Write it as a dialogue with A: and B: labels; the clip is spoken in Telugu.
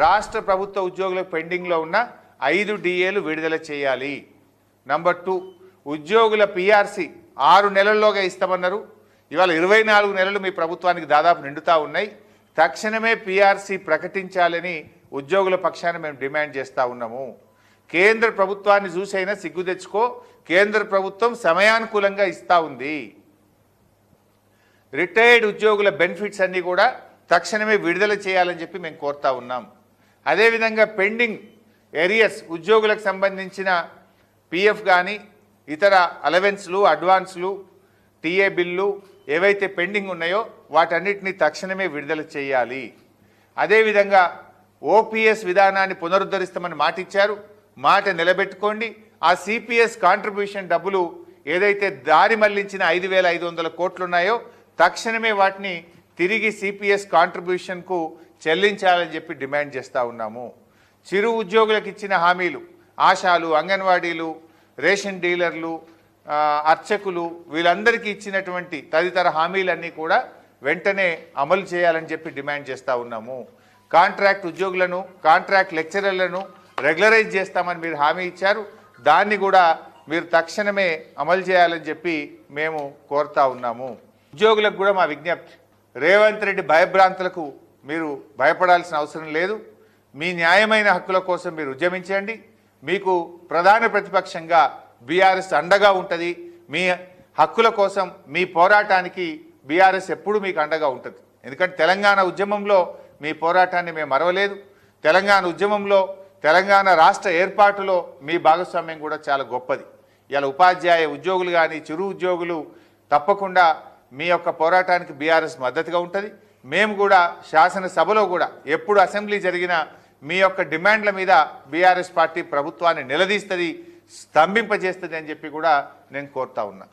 A: రాష్ట్ర ప్రభుత్వ ఉద్యోగులకు పెండింగ్లో ఉన్న 5 డిఏలు విడుదల చేయాలి. నంబర్ 2, ఉద్యోగుల పిఆర్సీ 6 నెలల్లోగా ఇస్తామన్నారు. ఇవాళ 24 నెలలు మీ ప్రభుత్వానికి దాదాపు నిండుతా ఉన్నాయి. తక్షణమే పిఆర్సీ ప్రకటించాలని ఉద్యోగుల పక్షాన మేము డిమాండ్ చేస్తూ ఉన్నాము. కేంద్ర ప్రభుత్వాన్ని చూసైనా సిగ్గు తెచ్చుకో, కేంద్ర ప్రభుత్వం సమయానుకూలంగా ఇస్తూ ఉంది. రిటైర్డ్ ఉద్యోగుల బెనిఫిట్స్ అన్నీ కూడా తక్షణమే విడుదల చేయాలని చెప్పి మేము కోరుతా ఉన్నాం. అదేవిధంగా పెండింగ్ ఏరియర్స్ ఉద్యోగులకు సంబంధించిన పిఎఫ్ కానీ ఇతర అలవెన్స్లు, అడ్వాన్స్లు, టీఏ బిల్లు ఏవైతే పెండింగ్ ఉన్నాయో వాటన్నిటినీ తక్షణమే విడుదల చేయాలి. అదేవిధంగా ఓపీఎస్ విధానాన్ని పునరుద్ధరిస్తామని మాట ఇచ్చారు, మాట నిలబెట్టుకోండి. ఆ సిపిఎస్ కాంట్రిబ్యూషన్ డబ్బులు ఏదైతే దారి మళ్లించిన 5,500 కోట్లు ఉన్నాయో తక్షణమే వాటిని తిరిగి సిపిఎస్ కాంట్రిబ్యూషన్కు చెల్లించాలని చెప్పి డిమాండ్ చేస్తూ ఉన్నాము. చిరు ఉద్యోగులకు ఇచ్చిన హామీలు, ఆశాలు, అంగన్వాడీలు, రేషన్ డీలర్లు, అర్చకులు వీళ్ళందరికీ ఇచ్చినటువంటి తదితర హామీలన్నీ కూడా వెంటనే అమలు చేయాలని చెప్పి డిమాండ్ చేస్తూ ఉన్నాము. కాంట్రాక్ట్ ఉద్యోగులను, కాంట్రాక్ట్ లెక్చరర్లను రెగ్యులరైజ్ చేస్తామని మీరు హామీ ఇచ్చారు, దాన్ని కూడా మీరు తక్షణమే అమలు చేయాలని చెప్పి మేము కోరుతా ఉన్నాము. ఉద్యోగులకు కూడా మా విజ్ఞప్తి, రేవంత్ రెడ్డి భయభ్రాంతులకు మీరు భయపడాల్సిన అవసరం లేదు. మీ న్యాయమైన హక్కుల కోసం మీరు ఉద్యమించండి. మీకు ప్రధాన ప్రతిపక్షంగా బీఆర్ఎస్ అండగా ఉంటుంది. మీ హక్కుల కోసం, మీ పోరాటానికి బీఆర్ఎస్ ఎప్పుడు మీకు అండగా ఉంటుంది. ఎందుకంటే తెలంగాణ ఉద్యమంలో మీ పోరాటాన్ని మేము మరవలేదు. తెలంగాణ ఉద్యమంలో, తెలంగాణ రాష్ట్ర ఏర్పాటులో మీ భాగస్వామ్యం కూడా చాలా గొప్పది. ఇలా ఉపాధ్యాయ ఉద్యోగులు కానీ, చిరు ఉద్యోగులు తప్పకుండా మీ యొక్క పోరాటానికి బీఆర్ఎస్ మద్దతుగా ఉంటుంది. మేము కూడా శాసనసభలో కూడా ఎప్పుడు అసెంబ్లీ జరిగినా మీ యొక్క డిమాండ్ల మీద బీఆర్ఎస్ పార్టీ ప్రభుత్వాన్ని నిలదీస్తుంది, స్తంభింపజేస్తుంది అని చెప్పి కూడా నేను కోరుతా ఉన్నా.